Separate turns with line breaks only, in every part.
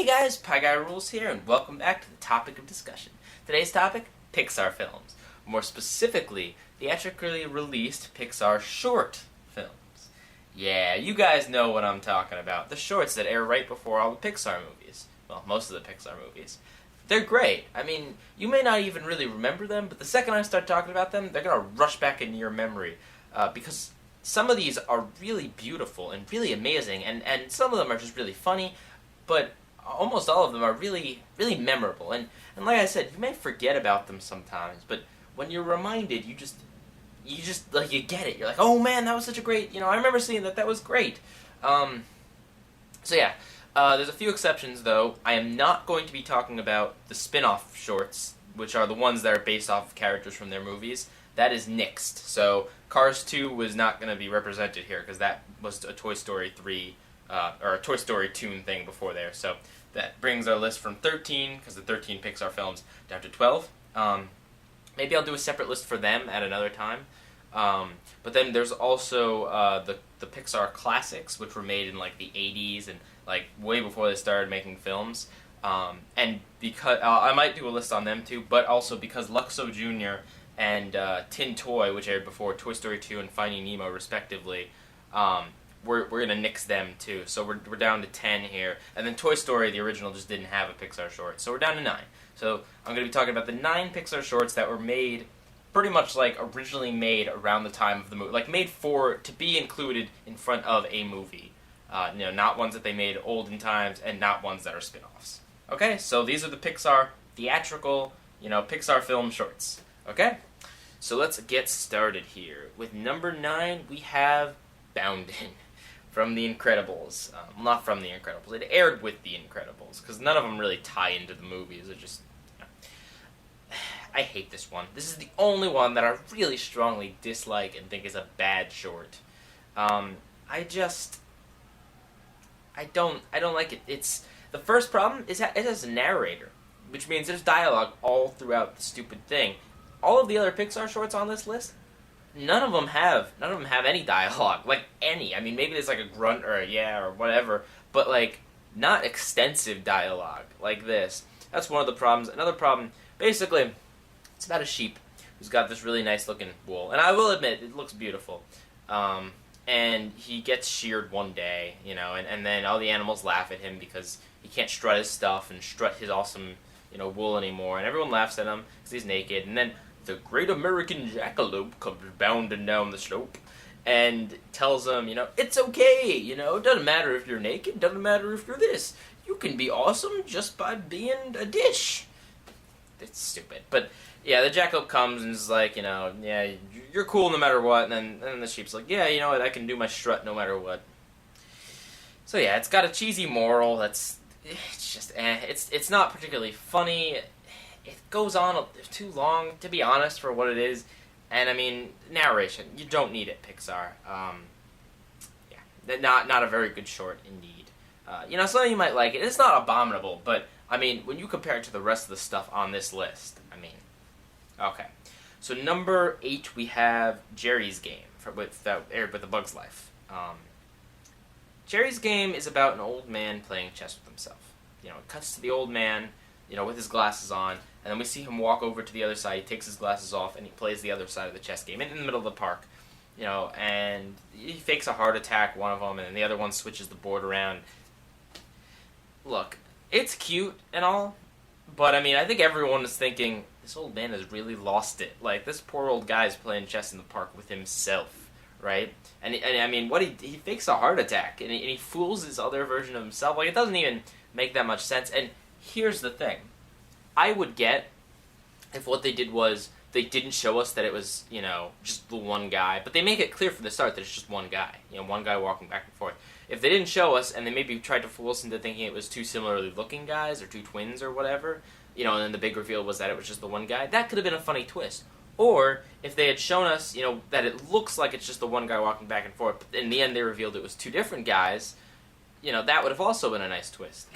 Hey guys, Pie Guy Rules here, and welcome back to the topic of discussion. Today's topic, Pixar films. More specifically, theatrically released Pixar short films. Yeah, you guys know what I'm talking about. The shorts that air right before all the Pixar movies. Well, most of the Pixar movies. They're great. I mean, you may not even really remember them, but the second I start talking about them, they're going to rush back into your memory. Because some of these are really beautiful and really amazing, and some of them are just really funny, but almost all of them are really, really memorable. And like I said, you may forget about them sometimes, but when you're reminded, you just like, you get it. You're like, oh man, that was such a great, I remember seeing that was great. So yeah, there's a few exceptions though. I am not going to be talking about the spin-off shorts, which are the ones that are based off of characters from their movies. That is nixed. So Cars 2 was not going to be represented here because that was a Toy Story 3 or a Toy Story Toon thing before there. So that brings our list from 13, because the 13 Pixar films, down to 12. Maybe I'll do a separate list for them at another time. But then there's also the Pixar classics, which were made in like the 80s and like way before they started making films. And because I might do a list on them too, but also because Luxo Jr. and Tin Toy, which aired before Toy Story 2 and Finding Nemo respectively, we're gonna nix them too. So we're down to 10 here, and then Toy Story, the original, just didn't have a Pixar short, so we're down to 9. So I'm gonna be talking about the 9 Pixar shorts that were made, pretty much like originally made around the time of the movie, like made to be included in front of a movie. Not ones that they made olden times, and not ones that are spin-offs. Okay, so these are the Pixar theatrical, Pixar film shorts. Okay, so let's get started here. With number 9, we have Boundin'. From The Incredibles. Not from The Incredibles. It aired with The Incredibles, because none of them really tie into the movies. It just... I hate this one. This is the only one that I really strongly dislike and think is a bad short. I don't like it. It's... The first problem is that it has a narrator, which means there's dialogue all throughout the stupid thing. All of the other Pixar shorts on this list, None of them have any dialogue, like any. I mean, maybe there's like a grunt or a yeah or whatever, but like not extensive dialogue like this. That's one of the problems. Another problem, basically, it's about a sheep who's got this really nice looking wool, and I will admit it looks beautiful. And he gets sheared one day, and then all the animals laugh at him because he can't strut his stuff and strut his awesome, wool anymore, and everyone laughs at him because he's naked, and then the great American jackalope comes bounding down the slope and tells him, it's okay, it doesn't matter if you're naked, doesn't matter if you're this. You can be awesome just by being a dish. It's stupid. But, yeah, the jackalope comes and is like, yeah, you're cool no matter what. And then the sheep's like, yeah, you know what, I can do my strut no matter what. So, yeah, it's got a cheesy moral. It's just, It's not particularly funny. It goes on too long, to be honest, for what it is. And, I mean, narration. You don't need it, Pixar. Not a very good short, indeed. Some of you might like it. It's not abominable, but, I mean, when you compare it to the rest of the stuff on this list, okay. So, number 8, we have Jerry's Game, that aired with A Bug's Life. Jerry's Game is about an old man playing chess with himself. It cuts to the old man, with his glasses on, and then we see him walk over to the other side. He takes his glasses off, and he plays the other side of the chess game in the middle of the park. And he fakes a heart attack, one of them, and then the other one switches the board around. Look, it's cute and all, but, I think everyone is thinking, this old man has really lost it. Like, this poor old guy is playing chess in the park with himself, right? And he fakes a heart attack, and he fools this other version of himself. Like, it doesn't even make that much sense. And here's the thing. I would get if what they did was they didn't show us that it was, just the one guy, but they make it clear from the start that it's just one guy, one guy walking back and forth. If they didn't show us and they maybe tried to fool us into thinking it was two similarly looking guys or two twins or whatever, and then the big reveal was that it was just the one guy, that could have been a funny twist. Or if they had shown us, that it looks like it's just the one guy walking back and forth, but in the end they revealed it was two different guys, that would have also been a nice twist.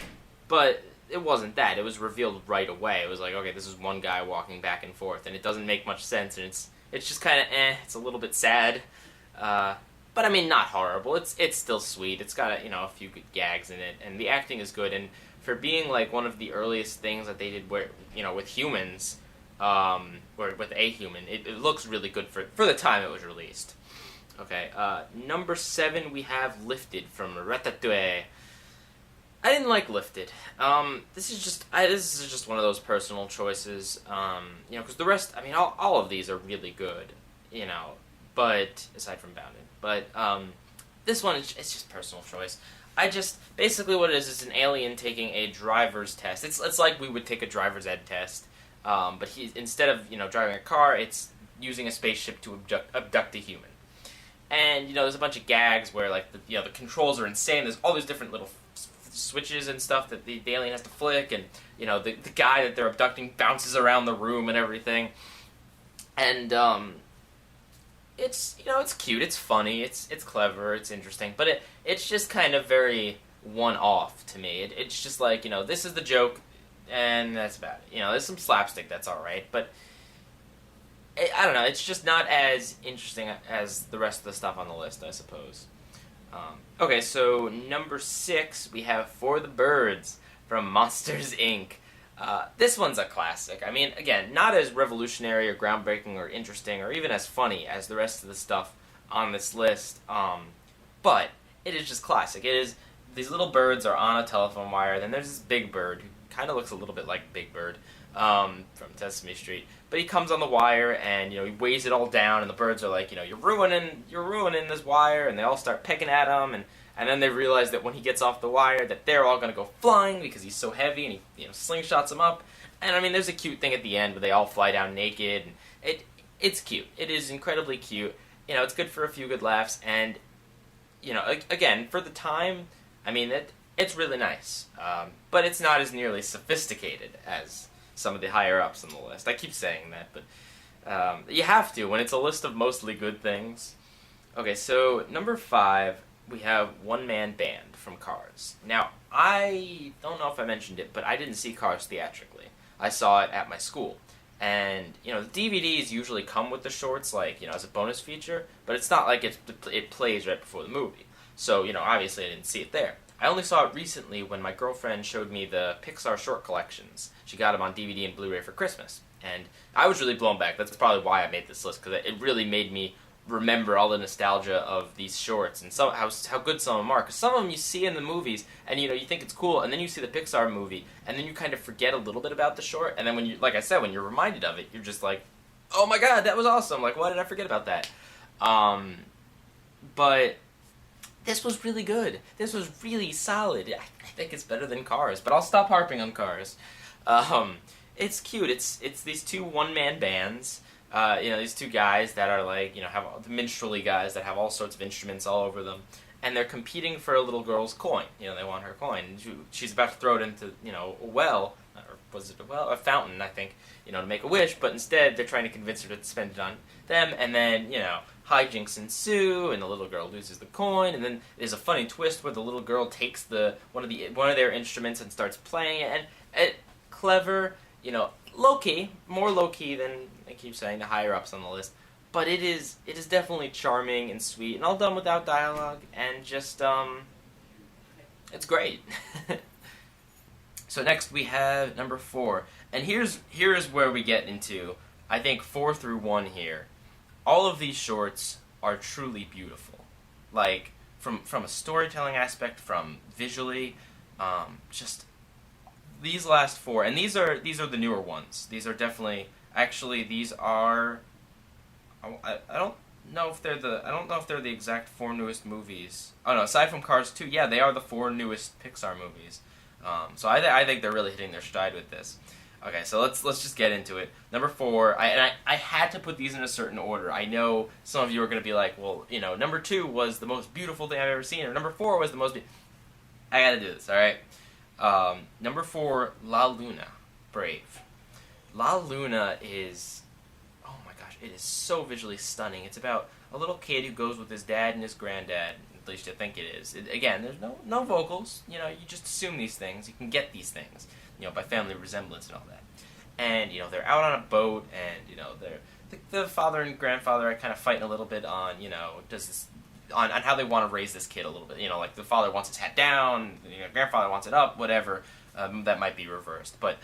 But it wasn't that. It was revealed right away. It was like, okay, this is one guy walking back and forth, and it doesn't make much sense, and it's just kind of it's a little bit sad. but I mean, not horrible. It's still sweet. It's got a few good gags in it, and the acting is good. And for being like one of the earliest things that they did, where with humans, or with a human, it looks really good for the time it was released. Okay, number 7 we have Lifted from Ratatouille. I didn't like Lifted. This is just one of those personal choices. Because the rest, I mean, all of these are really good. But aside from Bounded, but this one it's just personal choice. Basically what it is an alien taking a driver's test. It's like we would take a driver's ed test, but instead of driving a car, it's using a spaceship to abduct a human. And there's a bunch of gags where like the controls are insane. There's all these different little switches and stuff that the alien has to flick, and the guy that they're abducting bounces around the room and everything. And it's it's cute, it's funny, it's clever, it's interesting, but it's just kind of very one-off to me. It's just like this is the joke, and that's about it. There's some slapstick that's all right, but I don't know. It's just not as interesting as the rest of the stuff on the list, I suppose. Okay, so number 6 we have For the Birds from Monsters Inc. This one's a classic. I mean, again, not as revolutionary or groundbreaking or interesting or even as funny as the rest of the stuff on this list, but it is just classic. It is, these little birds are on a telephone wire, then there's this big bird who kind of looks a little bit like Big Bird from Sesame Street, but he comes on the wire and he weighs it all down, and the birds are like, you're ruining this wire, and they all start pecking at him, and then they realize that when he gets off the wire that they're all going to go flying because he's so heavy, and he slingshots them up. And I mean, there's a cute thing at the end where they all fly down naked, and it's cute. It is incredibly cute. It's good for a few good laughs, and again, for the time, I mean, it's really nice. But it's not as nearly sophisticated as some of the higher ups on the list. I keep saying that, but you have to when it's a list of mostly good things. Okay, so number 5 we have One Man Band from Cars. Now, I don't know if I mentioned it, but I didn't see Cars theatrically. I saw it at my school. And, the DVDs usually come with the shorts, like, as a bonus feature, but it's not like it plays right before the movie. So, obviously I didn't see it there. I only saw it recently when my girlfriend showed me the Pixar short collections. She got them on DVD and Blu-ray for Christmas. And I was really blown back. That's probably why I made this list, because it really made me remember all the nostalgia of these shorts and how good some of them are. Because some of them you see in the movies, and you think it's cool, and then you see the Pixar movie, and then you kind of forget a little bit about the short, and then when like I said, when you're reminded of it, you're just like, oh my god, that was awesome! Like, why did I forget about that? But this was really good. This was really solid. I think it's better than Cars, but I'll stop harping on Cars. It's cute. It's these two one-man bands. These two guys that are like, have the minstrelly guys that have all sorts of instruments all over them, and they're competing for a little girl's coin. They want her coin. She's about to throw it into, a well, or was it a well? A fountain, I think, to make a wish, but instead they're trying to convince her to spend it on them, and then, hijinks ensue, and the little girl loses the coin, and then there's a funny twist where the little girl takes one of their instruments and starts playing it, and clever, low-key, more low-key than I keep saying, the higher-ups on the list, but it is definitely charming and sweet, and all done without dialogue, and just, it's great. So next we have number 4, and here's where we get into, I think, 4 through 1 here. All of these shorts are truly beautiful, like, from a storytelling aspect, from visually, just these last 4, and these are the newer ones. These are definitely, actually, these are, I don't know if they're the exact 4 newest movies. Oh no, aside from Cars 2, yeah, they are the 4 newest Pixar movies. So I think they're really hitting their stride with this. Okay, so let's just get into it. Number 4, I had to put these in a certain order. I know some of you are going to be like, well, number 2 was the most beautiful thing I've ever seen, or number 4 was the most. I got to do this, all right. Number 4, La Luna, Brave. La Luna is, oh my gosh, it is so visually stunning. It's about a little kid who goes with his dad and his granddad, at least you think it is. Again, there's no vocals, you just assume these things, you can get these things, by family resemblance and all that. And, they're out on a boat, and, the father and grandfather are kind of fighting a little bit on, does this on how they want to raise this kid a little bit. You know, like the father wants his hat down, grandfather wants it up, whatever. That might be reversed, but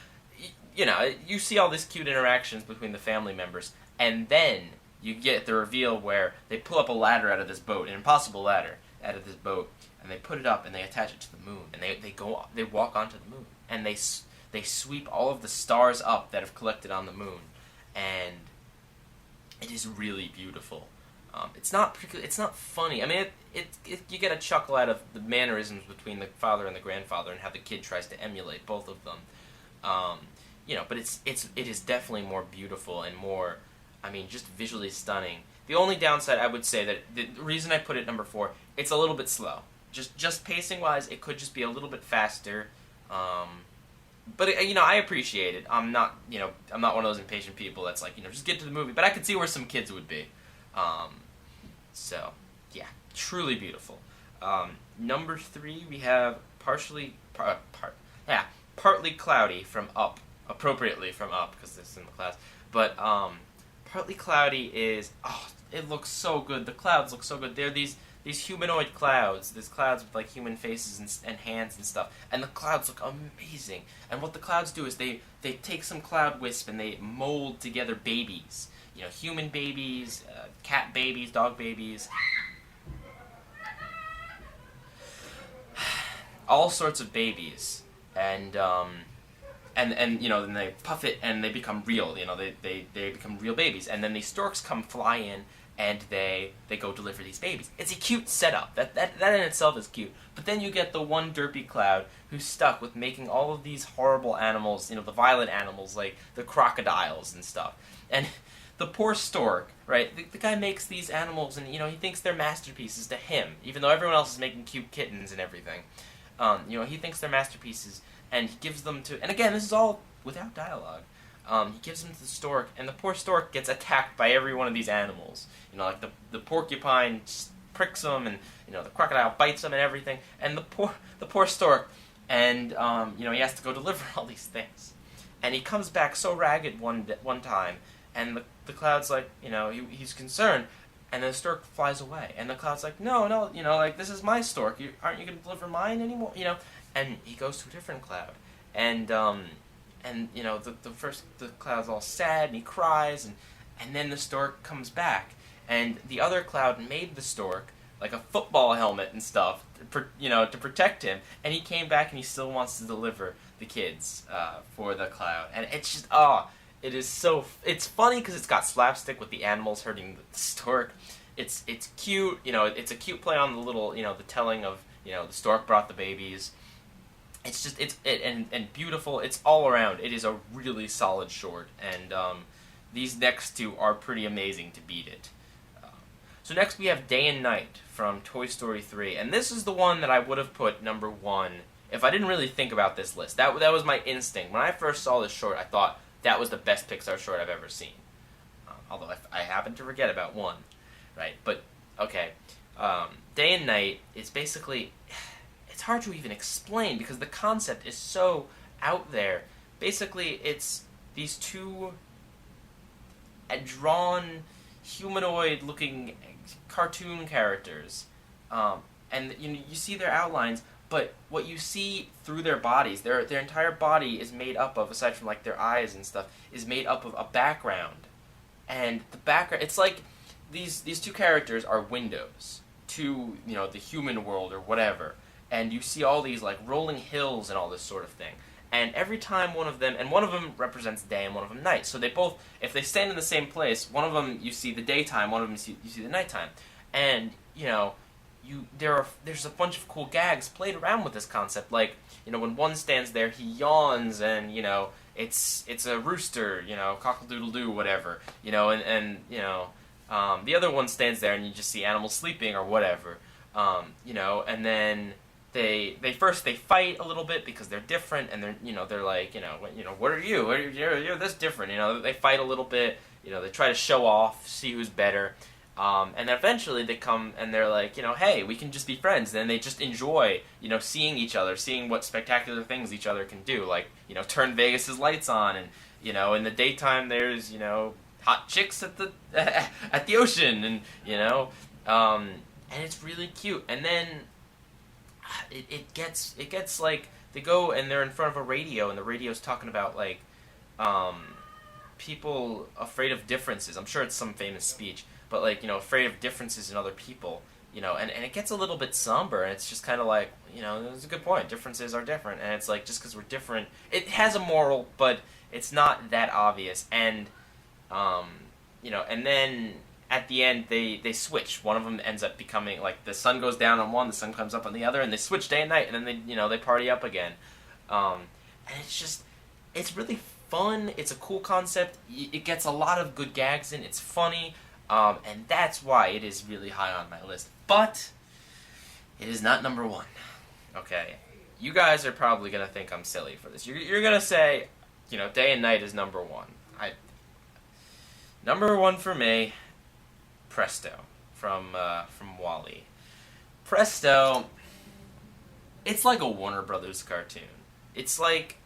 you know, you see all these cute interactions between the family members, and then you get the reveal where they pull up a ladder out of this boat, an impossible ladder out of this boat, and they put it up and they attach it to the moon, and they walk onto the moon, and they sweep all of the stars up that have collected on the moon, and it is really beautiful. It's not funny. I mean, you get a chuckle out of the mannerisms between the father and the grandfather and how the kid tries to emulate both of them. You know, but it is definitely more beautiful and more, I mean, just visually stunning. The only downside, I would say, that the reason I put it number 4, it's a little bit slow. Just pacing wise, it could just be a little bit faster. But you know, I appreciate it. I'm not one of those impatient people that's like, just get to the movie. But I could see where some kids would be. So yeah, truly beautiful. Number 3, we have partly cloudy from Up, appropriately from Up because this is in the clouds. But partly cloudy is it looks so good. The clouds look so good. They're these humanoid clouds. There's clouds with like human faces and hands and stuff. And the clouds look amazing. And what the clouds do is they take some cloud wisp and they mold together babies. Human babies, cat babies, dog babies. All sorts of babies. And then they puff it and they become real. They become real babies. And then these storks come fly in and they go deliver these babies. It's a cute setup. That in itself is cute. But then you get the one derpy cloud who's stuck with making all of these horrible animals, the violent animals like the crocodiles and stuff. And the poor stork, right? The guy makes these animals and, he thinks they're masterpieces to him, even though everyone else is making cute kittens and everything. He thinks they're masterpieces, and he gives them to... And again, this is all without dialogue. He gives them to the stork, and the poor stork gets attacked by every one of these animals. Like the porcupine pricks him, and, the crocodile bites him and everything. And the poor stork, and, he has to go deliver all these things. And he comes back so ragged one time, and the cloud's like, he's concerned, and the stork flies away. And the cloud's like, no, like, this is my stork. Aren't you going to deliver mine anymore? And he goes to a different cloud. And the cloud's all sad, and he cries, and then the stork comes back. And the other cloud made the stork, like a football helmet and stuff, to protect him. And he came back, and he still wants to deliver the kids for the cloud. And it's just, it is so... It's funny because it's got slapstick with the animals hurting the stork. It's cute. It's a cute play on the little, the telling of, the stork brought the babies. It's just, and beautiful. It's all around. It is a really solid short. And these next two are pretty amazing to beat it. So next we have Day and Night from Toy Story 3. And this is the one that I would have put number 1 if I didn't really think about this list. That was my instinct. When I first saw this short, I thought that was the best Pixar short I've ever seen. Although I happen to forget about one, right? But, okay. Day and Night is basically... It's hard to even explain because the concept is so out there. Basically, it's these two drawn, humanoid-looking cartoon characters. And you see their outlines, but what you see through their bodies, their entire body is made up of, aside from like their eyes and stuff, is made up of a background. And the background, it's like these two characters are windows to, the human world or whatever. And you see all these like rolling hills and all this sort of thing. And every time one of them represents day and one of them night. So they both, if they stand in the same place, one of them you see the daytime, one of them you see the nighttime. And, there's a bunch of cool gags played around with this concept. Like, when one stands there, he yawns and, it's a rooster, cock-a-doodle-doo, whatever. The other one stands there and you just see animals sleeping or whatever. And then they fight a little bit because they're different, and they're like, what are you? You're this different. They fight a little bit. They try to show off, see who's better. And then eventually they come and they're like, hey, we can just be friends. And then they just enjoy, seeing each other, seeing what spectacular things each other can do. Like, turn Vegas's lights on, and in the daytime there's, hot chicks at the at the ocean, and and it's really cute. And then it gets like they go and they're in front of a radio, and the radio's talking about like people afraid of differences. I'm sure it's some famous speech, but like, afraid of differences in other people. And it gets a little bit somber, and it's just kind of like, it's a good point. Differences are different, and it's like, just because we're different, it has a moral, but it's not that obvious. And, and then at the end, they switch. One of them ends up becoming, like, the sun goes down on one, the sun comes up on the other, and they switch day and night, and then they party up again. And it's really fun. It's a cool concept. It gets a lot of good gags in. It's funny. And that's why it is really high on my list. But it is not number one. Okay. You guys are probably going to think I'm silly for this. You're going to say, Day and Night is number one. Number one for me, Presto from WALL-E. Presto, it's like a Warner Brothers cartoon. It's like,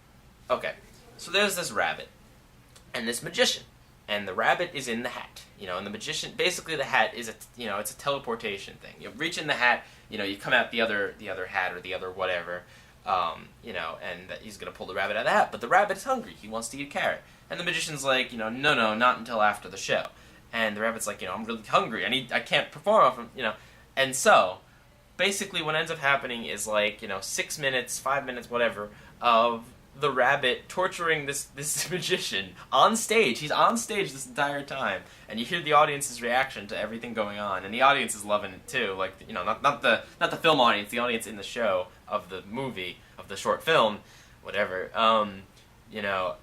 okay, so there's this rabbit and this magician. And the rabbit is in the hat, and the magician, basically the hat is it's a teleportation thing. You reach in the hat, you come out the other hat or the other whatever, and he's going to pull the rabbit out of the hat, but the rabbit is hungry. He wants to eat a carrot. And the magician's like, no, not until after the show. And the rabbit's like, I'm really hungry. I can't perform off of, And so, basically what ends up happening is like, 6 minutes, 5 minutes, whatever, of the rabbit torturing this magician on stage. He's on stage this entire time, and you hear the audience's reaction to everything going on, and the audience is loving it too. Like, not the film audience, the audience in the show of the movie, of the short film, whatever.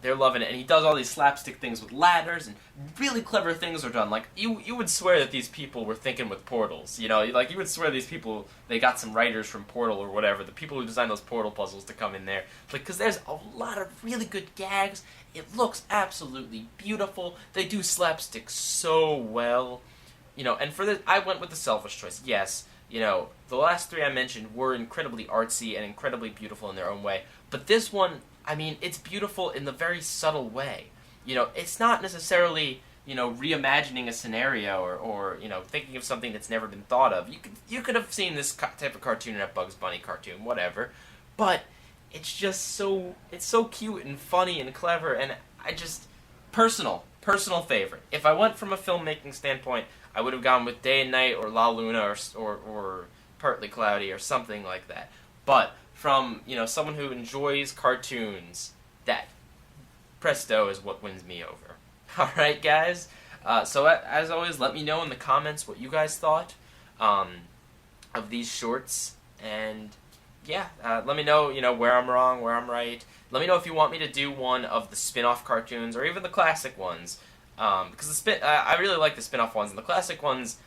They're loving it, and he does all these slapstick things with ladders, and really clever things are done. Like, you would swear that these people were thinking with portals, you would swear these people, they got some writers from Portal or whatever, the people who designed those portal puzzles to come in there. Like, because there's a lot of really good gags, it looks absolutely beautiful, they do slapstick so well, and for this, I went with the selfish choice. Yes, the last three I mentioned were incredibly artsy and incredibly beautiful in their own way, but this one, it's beautiful in the very subtle way. It's not necessarily, reimagining a scenario or thinking of something that's never been thought of. You could have seen this type of cartoon in a Bugs Bunny cartoon, whatever. But it's just it's so cute and funny and clever, and personal favorite. If I went from a filmmaking standpoint, I would have gone with Day and Night or La Luna or Partly Cloudy or something like that. But from, someone who enjoys cartoons, that Presto is what wins me over. Alright, guys? So, as always, let me know in the comments what you guys thought of these shorts. And, yeah, let me know, where I'm wrong, where I'm right. Let me know if you want me to do one of the spin-off cartoons, or even the classic ones. Because I really like the spin-off ones, and the classic ones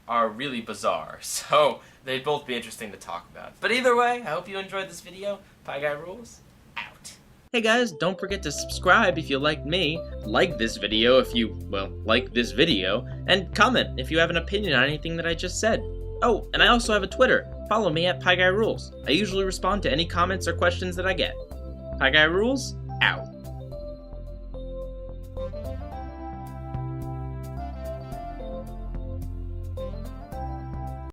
are really bizarre, so they'd both be interesting to talk about. But either way, I hope you enjoyed this video. Pie Guy Rules, out. Hey guys, don't forget to subscribe if you liked me, like this video if you, like this video, and comment if you have an opinion on anything that I just said. Oh, and I also have a Twitter. Follow me at Pie Guy Rules. I usually respond to any comments or questions that I get. Pie Guy Rules, out.